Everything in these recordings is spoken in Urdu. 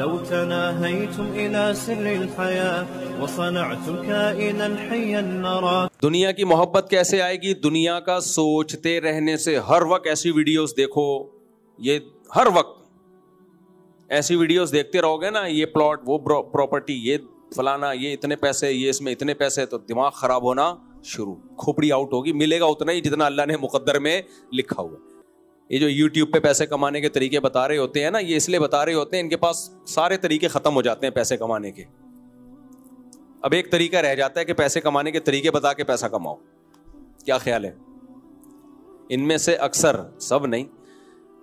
لو تناهيتم إلى سر الحياة وصنعتم كائنا حيا نرى. دنیا کی محبت کیسے آئے گی؟ دنیا کا سوچتے رہنے سے. ہر وقت ایسی ویڈیوز دیکھو, یہ ہر وقت ایسی ویڈیوز دیکھتے رہو گے نا, یہ پلاٹ, وہ پراپرٹی, یہ فلانا, یہ اتنے پیسے, یہ اس میں اتنے پیسے, تو دماغ خراب ہونا شروع, کھوپڑی آؤٹ ہوگی. ملے گا اتنا ہی جتنا اللہ نے مقدر میں لکھا ہوا. یہ جو یوٹیوب پہ پیسے کمانے کے طریقے بتا رہے ہوتے ہیں نا, یہ اس لیے بتا رہے ہوتے ہیں ان کے پاس سارے طریقے ختم ہو جاتے ہیں پیسے کمانے کے. اب ایک طریقہ رہ جاتا ہے کہ پیسے کمانے کے طریقے بتا کے پیسہ کماؤ. کیا خیال ہے؟ ان میں سے اکثر, سب نہیں,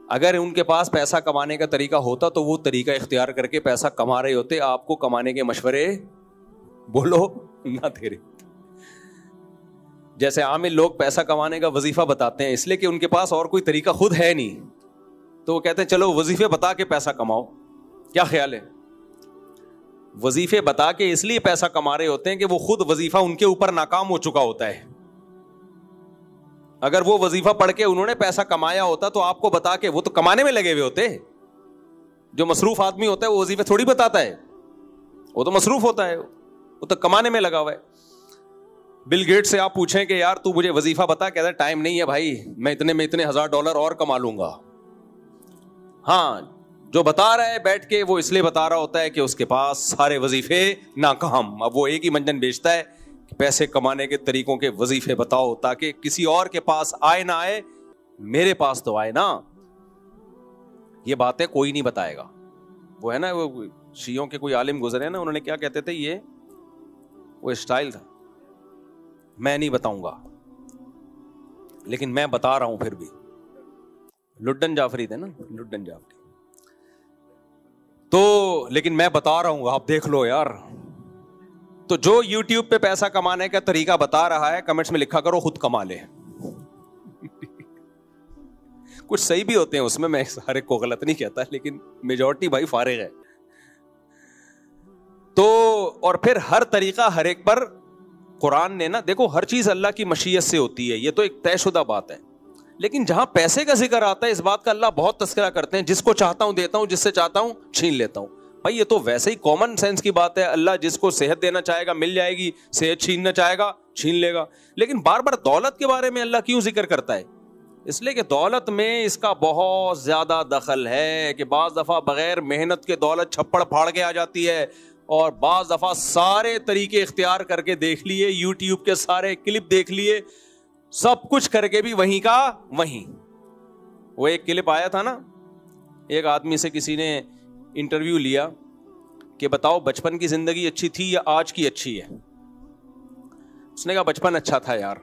اگر ان کے پاس پیسہ کمانے کا طریقہ ہوتا تو وہ طریقہ اختیار کر کے پیسہ کما رہے ہوتے. آپ کو کمانے کے مشورے بولو نہ دے رہے. جیسے عامل لوگ پیسہ کمانے کا وظیفہ بتاتے ہیں اس لیے کہ ان کے پاس اور کوئی طریقہ خود ہے نہیں, تو وہ کہتے ہیں چلو وظیفے بتا کے پیسہ کماؤ. کیا خیال ہے؟ وظیفے بتا کے اس لیے پیسہ کما رہے ہوتے ہیں کہ وہ خود وظیفہ ان کے اوپر ناکام ہو چکا ہوتا ہے. اگر وہ وظیفہ پڑھ کے انہوں نے پیسہ کمایا ہوتا تو آپ کو بتا کے, وہ تو کمانے میں لگے ہوئے ہوتے. جو مصروف آدمی ہوتا ہے وہ وظیفے تھوڑی بتاتا ہے, وہ تو مصروف ہوتا ہے, وہ تو کمانے میں لگا ہوا ہے. بل گیٹ سے آپ پوچھیں کہ یار تو مجھے وظیفہ بتا, کہتا ہے ٹائم نہیں ہے بھائی, میں اتنے $1,000 اور کما لوں گا. ہاں, جو بتا رہا ہے بیٹھ کے وہ اس لیے بتا رہا ہوتا ہے کہ اس کے پاس سارے وظیفے ناکام. اب وہ ایک ہی منجن بیچتا ہے کہ پیسے کمانے کے طریقوں کے وظیفے بتاؤ تاکہ کسی اور کے پاس آئے نہ آئے, میرے پاس تو آئے نا. یہ باتیں کوئی نہیں بتائے گا. وہ ہے نا, وہ شیعوں کے کوئی عالم گزرے نا, انہوں نے کیا کہتے تھے, یہ وہ اسٹائل تھا, میں نہیں بتاؤں گا لیکن میں بتا رہا ہوں پھر بھی. لڈن جعفری تھے نا, لڈن جعفری. تو لیکن میں بتا رہا ہوں, آپ دیکھ لو یار. تو جو یوٹیوب پہ پیسہ کمانے کا طریقہ بتا رہا ہے کمنٹس میں لکھا کرو خود کما لے. کچھ صحیح بھی ہوتے ہیں اس میں سارے کو غلط نہیں کہتا, لیکن میجورٹی بھائی فارغ ہے. تو اور پھر ہر طریقہ ہر ایک پر قرآن نے نا, دیکھو ہر چیز اللہ کی مشیت سے ہوتی ہے, یہ تو ایک طے شدہ بات ہے. لیکن جہاں پیسے کا ذکر آتا ہے اس بات کا اللہ بہت تذکرہ کرتے ہیں, جس کو چاہتا ہوں دیتا ہوں, جس سے چاہتا ہوں چھین لیتا ہوں. بھائی یہ تو ویسے ہی کامن سینس کی بات ہے. اللہ جس کو صحت دینا چاہے گا مل جائے گی, صحت چھیننا چاہے گا چھین لے گا. لیکن بار بار دولت کے بارے میں اللہ کیوں ذکر کرتا ہے؟ اس لیے کہ دولت میں اس کا بہت زیادہ دخل ہے کہ بعض دفعہ بغیر محنت کے دولت چھپڑ پھاڑ کے آ جاتی ہے, اور بعض دفعہ سارے طریقے اختیار کر کے دیکھ لیے, یوٹیوب کے سارے کلپ دیکھ لیے, سب کچھ کر کے بھی وہیں کا وہیں. وہ ایک کلپ آیا تھا نا, ایک آدمی سے کسی نے انٹرویو لیا کہ بتاؤ بچپن کی زندگی اچھی تھی یا آج کی اچھی ہے. اس نے کہا بچپن اچھا تھا یار.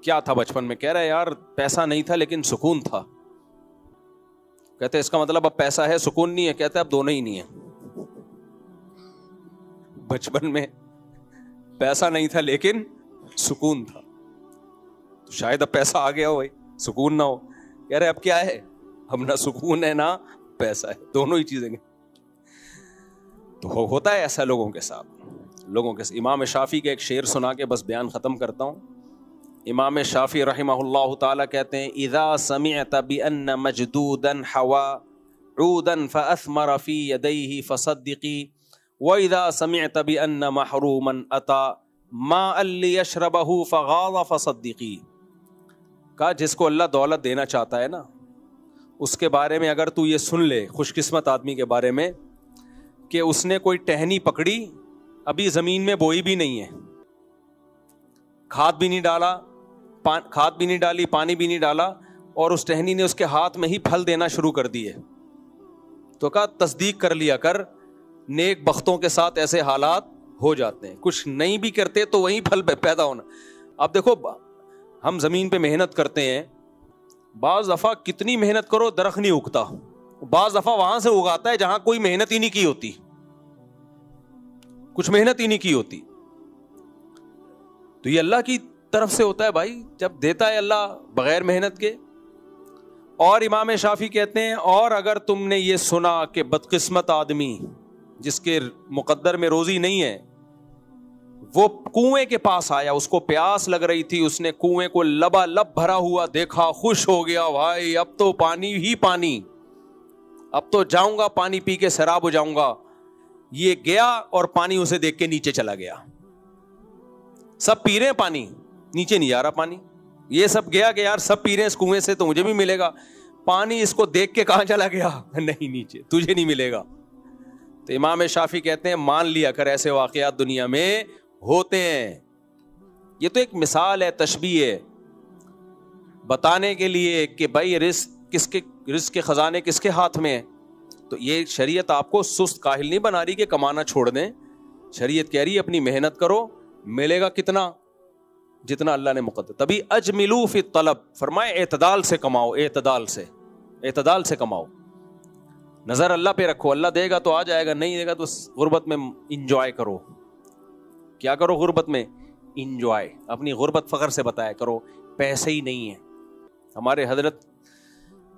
کیا تھا بچپن میں؟ کہہ رہا ہے یار پیسہ نہیں تھا لیکن سکون تھا. کہتے اس کا مطلب اب پیسہ ہے سکون نہیں ہے؟ کہتے اب دونوں ہی نہیں ہے. بچپن میں پیسہ نہیں تھا لیکن سکون تھا, تو شاید اب پیسہ آ گیا ہو بھائی, سکون نہ ہو. کہہ رہے اب کیا ہے, اب نہ سکون ہے نہ پیسہ ہے, دونوں ہی چیزیں. تو ہوتا ہے ایسا لوگوں کے ساتھ. امام شافعی کے ایک شعر سنا کے بس بیان ختم کرتا ہوں. امام شافعی رحمہ اللہ تعالی کہتے ہیں اذا سمعت بان مجدودا حوا عودا فاثمر في يديه فصدقي وَإِذَا سَمِعْتَ بِأَنَّ مَحْرُومًا أَتَى مَاءً لِيَشْرَبَهُ فَغَاضَ فَصَدِّقِي. کہا جس کو اللہ دولت دینا چاہتا ہے نا, اس کے بارے میں اگر تو یہ سن لے, خوش قسمت آدمی کے بارے میں, کہ اس نے کوئی ٹہنی پکڑی, ابھی زمین میں بوئی بھی نہیں ہے, کھاد بھی نہیں ڈالی, پانی بھی نہیں ڈالا, اور اس ٹہنی نے اس کے ہاتھ میں ہی پھل دینا شروع کر دیے, تو کہا تصدیق کر لیا کر, نیک بختوں کے ساتھ ایسے حالات ہو جاتے ہیں. کچھ نہیں بھی کرتے تو وہیں پھل پیدا ہونا. اب دیکھو ہم زمین پہ محنت کرتے ہیں, بعض دفعہ کتنی محنت کرو درخت نہیں اگتا, بعض دفعہ وہاں سے اگاتا ہے جہاں کوئی محنت ہی نہیں کی ہوتی, کچھ محنت ہی نہیں کی ہوتی. تو یہ اللہ کی طرف سے ہوتا ہے بھائی, جب دیتا ہے اللہ بغیر محنت کے. اور امام شافعی کہتے ہیں اور اگر تم نے یہ سنا کہ بدقسمت آدمی جس کے مقدر میں روزی نہیں ہے, وہ کنویں کے پاس آیا, اس کو پیاس لگ رہی تھی, اس نے کنویں کو لبا لب بھرا ہوا دیکھا, خوش ہو گیا, بھائی اب تو پانی ہی پانی, اب تو جاؤں گا پانی پی کے سیراب ہو جاؤں گا. یہ گیا اور پانی اسے دیکھ کے نیچے چلا گیا. سب پی رہے ہیں پانی, نیچے نہیں آ رہا پانی. یہ سب گیا کہ یار سب پی رہے ہیں اس کنویں سے تو مجھے بھی ملے گا. پانی اس کو دیکھ کے کہاں چلا گیا؟ نہیں, نیچے, تجھے نہیں ملے گا. تو امام شافعی کہتے ہیں مان لیا کر ایسے واقعات دنیا میں ہوتے ہیں. یہ تو ایک مثال ہے, تشبیہ ہے, بتانے کے لیے کہ بھائی رزق کے خزانے کس کے ہاتھ میں ہیں. تو یہ شریعت آپ کو سست کاہل نہیں بنا رہی کہ کمانا چھوڑ دیں. شریعت کہہ رہی ہے اپنی محنت کرو, ملے گا کتنا؟ جتنا اللہ نے مقدر. تبھی اجملوا فی الطلب, فرمائے اعتدال سے کماؤ, اعتدال سے کماؤ. نظر اللہ پہ رکھو, اللہ دے گا تو آ جائے گا, نہیں دے گا تو غربت میں انجوائے کرو. کیا کرو غربت میں؟ انجوائے. اپنی غربت فخر سے بتایا کرو, پیسے ہی نہیں ہے. ہمارے حضرت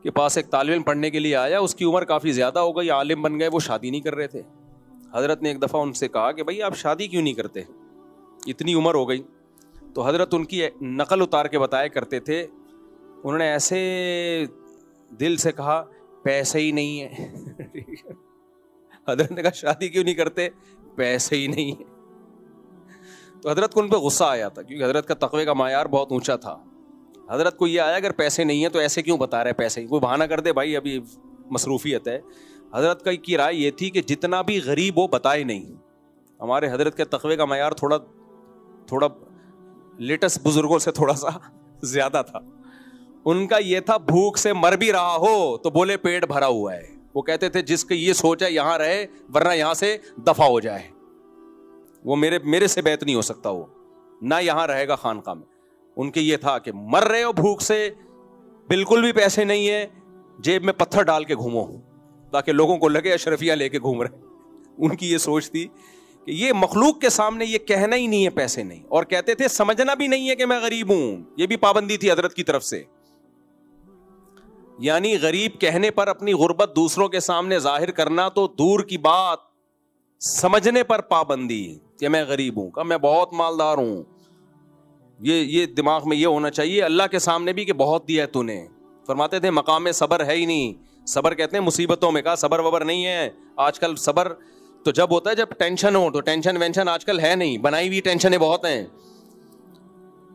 کے پاس ایک طالب علم پڑھنے کے لیے آیا, اس کی عمر کافی زیادہ ہو گئی, عالم بن گئے, وہ شادی نہیں کر رہے تھے. حضرت نے ایک دفعہ ان سے کہا کہ بھائی آپ شادی کیوں نہیں کرتے, اتنی عمر ہو گئی. تو حضرت ان کی نقل اتار کے بتایا کرتے تھے, انہوں نے ایسے دل سے کہا پیسے ہی نہیں ہے. حضرت نے کہا شادی کیوں نہیں کرتے؟ پیسے ہی نہیں ہے. تو حضرت کو ان پہ غصہ آیا تھا, کیونکہ حضرت کا تقوی کا معیار بہت اونچا تھا. حضرت کو یہ آیا اگر پیسے نہیں ہیں تو ایسے کیوں بتا رہے پیسے ہی, کوئی بہانہ کر دے بھائی ابھی مصروفیت ہے. حضرت کی رائے یہ تھی کہ جتنا بھی غریب ہو بتائے نہیں. ہمارے حضرت کے تقوی کا معیار تھوڑا لیٹسٹ بزرگوں سے تھوڑا سا زیادہ تھا. ان کا یہ تھا بھوک سے مر بھی رہا ہو تو بولے پیٹ بھرا ہوا ہے. وہ کہتے تھے جس کی یہ سوچ ہے یہاں رہے ورنہ یہاں سے دفع ہو جائے. وہ میرے سے بیعت نہیں ہو سکتا, وہ نہ یہاں رہے گا خانقاہ میں. ان کے یہ تھا کہ مر رہے ہو بھوک سے, بالکل بھی پیسے نہیں ہے, جیب میں پتھر ڈال کے گھومو تاکہ لوگوں کو لگے اشرفیاں لے کے گھوم رہے. ان کی یہ سوچ تھی کہ یہ مخلوق کے سامنے یہ کہنا ہی نہیں ہے پیسے نہیں, اور کہتے تھے سمجھنا بھی نہیں ہے کہ میں غریب ہوں. یہ بھی پابندی تھی حضرت کی طرف سے. یعنی غریب کہنے پر اپنی غربت دوسروں کے سامنے ظاہر کرنا تو دور کی بات, سمجھنے پر پابندی کہ میں غریب ہوں, کہ میں بہت مالدار ہوں. یہ دماغ میں یہ ہونا چاہیے اللہ کے سامنے بھی کہ بہت دیا ہے تو نے. فرماتے تھے مقام صبر ہے ہی نہیں. صبر کہتے ہیں مصیبتوں میں, کہا صبر وبر نہیں ہے آج کل. صبر تو جب ہوتا ہے جب ٹینشن ہو, تو ٹینشن وینشن آج کل ہے نہیں, بنائی ہوئی ٹینشنیں بہت ہیں.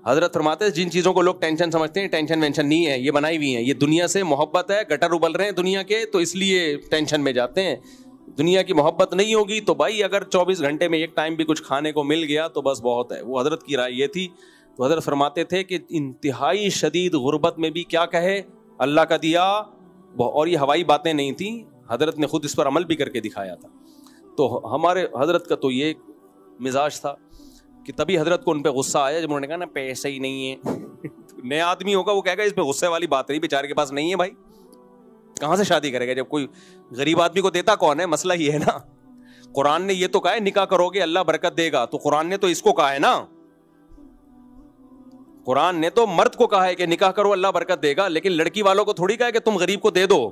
حضرت فرماتے ہیں جن چیزوں کو لوگ ٹینشن سمجھتے ہیں ٹینشن وینشن نہیں ہے, یہ بنائی ہوئی ہیں. یہ دنیا سے محبت ہے, گٹر ابل رہے ہیں دنیا کے تو اس لیے ٹینشن میں جاتے ہیں. دنیا کی محبت نہیں ہوگی تو بھائی اگر 24 گھنٹے میں ایک ٹائم بھی کچھ کھانے کو مل گیا تو بس بہت ہے. وہ حضرت کی رائے یہ تھی. تو حضرت فرماتے تھے کہ انتہائی شدید غربت میں بھی کیا کہے اللہ کا دیا, اور یہ ہوائی باتیں نہیں تھیں, حضرت نے خود اس پر عمل بھی کر کے دکھایا تھا. تو ہمارے حضرت کا تو یہ مزاج تھا کہ تبھی حضرت کو ان پہ غصہ آیا جب انہوں نے کہا نا پیسے ہی نہیں ہے. نیا آدمی ہوگا وہ کہے گا اس پہ غصے والی بات نہیں, بیچارے کے پاس نہیں ہے بھائی, کہاں سے شادی کرے گا جب کوئی غریب آدمی کو دیتا کون ہے. مسئلہ یہ ہے نا, قرآن نے یہ تو کہا ہے نکاح کرو گے اللہ برکت دے گا, تو قرآن نے تو اس کو کہا ہے نا, قرآن نے تو مرد کو کہا ہے کہ نکاح کرو اللہ برکت دے گا, لیکن لڑکی والوں کو تھوڑی کہا ہے کہ تم غریب کو دے دو.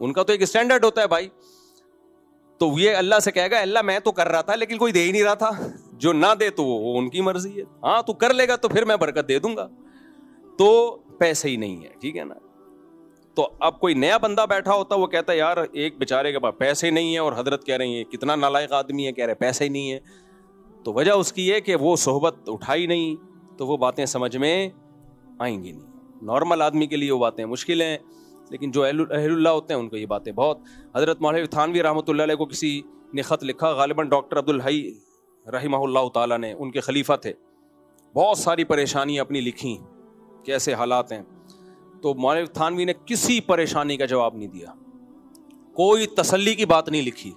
ان کا تو ایک اسٹینڈرڈ ہوتا ہے بھائی. تو یہ اللہ سے کہے گا اللہ میں تو کر رہا تھا لیکن کوئی دے ہی نہیں رہا تھا, جو نہ دے تو وہ ان کی مرضی ہے. ہاں تو کر لے گا تو پھر میں برکت دے دوں گا. تو پیسے ہی نہیں ہے, ٹھیک ہے نا. تو اب کوئی نیا بندہ بیٹھا ہوتا وہ کہتا ہے یار ایک بیچارے کے پاس پیسے نہیں ہے, اور حضرت کہہ رہی ہیں کتنا نالائق آدمی ہے, کہہ رہے پیسے نہیں ہے. تو وجہ اس کی ہے کہ وہ صحبت اٹھائی نہیں, تو وہ باتیں سمجھ میں آئیں گی نہیں. نارمل آدمی کے لیے وہ باتیں مشکل ہیں, لیکن جو اہل اللہ ہوتے ہیں ان کو یہ باتیں بہت. حضرت مولوی تھانوی رحمۃ اللہ علیہ کو کسی نے خط لکھا, غالباً ڈاکٹر عبدالحی رحمہ اللہ تعالیٰ نے, ان کے خلیفہ تھے, بہت ساری پریشانیاں اپنی لکھیں کیسے حالات ہیں. تو مولوی تھانوی نے کسی پریشانی کا جواب نہیں دیا, کوئی تسلی کی بات نہیں لکھی.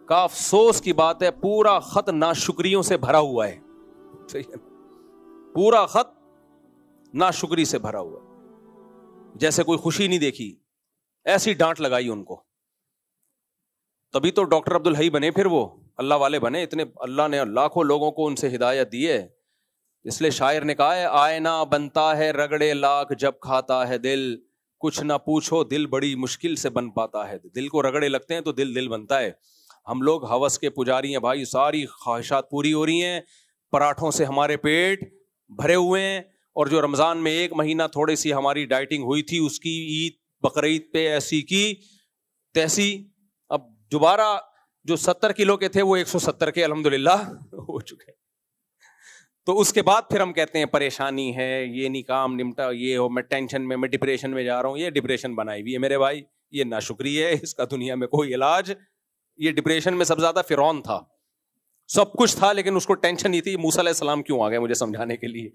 کا افسوس کی بات ہے پورا خط ناشکریوں سے بھرا ہوا ہے, پورا خط ناشکری سے بھرا ہوا ہے, جیسے کوئی خوشی نہیں دیکھی, ایسی ڈانٹ لگائی ان کو. تبھی تو ڈاکٹر عبدالحی بنے, پھر وہ اللہ والے بنے. اتنے اللہ نے لاکھوں لوگوں کو ان سے ہدایت دی ہے. اس لیے شاعر نے کہا ہے آئینہ بنتا ہے رگڑے لاکھ جب کھاتا ہے دل, کچھ نہ پوچھو دل بڑی مشکل سے بن پاتا ہے. دل کو رگڑے لگتے ہیں تو دل بنتا ہے. ہم لوگ ہوس کے پجاری ہیں بھائی, ساری خواہشات پوری ہو رہی ہیں, پراٹھوں سے ہمارے پیٹ بھرے ہوئے ہیں, اور جو رمضان میں ایک مہینہ تھوڑی سی ہماری ڈائٹنگ ہوئی تھی اس کی عید بقرعید پہ ایسی کی تیسی اب دوبارہ جو 70 کلو کے تھے وہ 170 کے الحمدللہ ہو چکے. تو اس کے بعد پھر ہم کہتے ہیں پریشانی ہے, یہ نہیں کام نمٹا, یہ ہو, میں ٹینشن میں ڈپریشن میں جا رہا ہوں. یہ ڈپریشن بنائی ہوئی ہے میرے بھائی, یہ ناشکری ہے, اس کا دنیا میں کوئی علاج. یہ ڈپریشن میں سب سے زیادہ فرعون تھا, سب کچھ تھا لیکن اس کو ٹینشن نہیں تھی. موسیٰ علیہ السلام کیوں آ گئے مجھے سمجھانے کے لیے.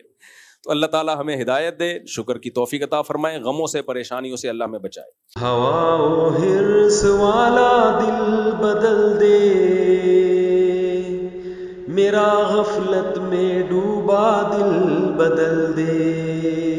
تو اللہ تعالیٰ ہمیں ہدایت دے, شکر کی توفیق عطا فرمائے, غموں سے پریشانیوں سے اللہ میں بچائے. ہوا و حرص والا دل بدل دے, میرا غفلت میں ڈوبا دل بدل دے.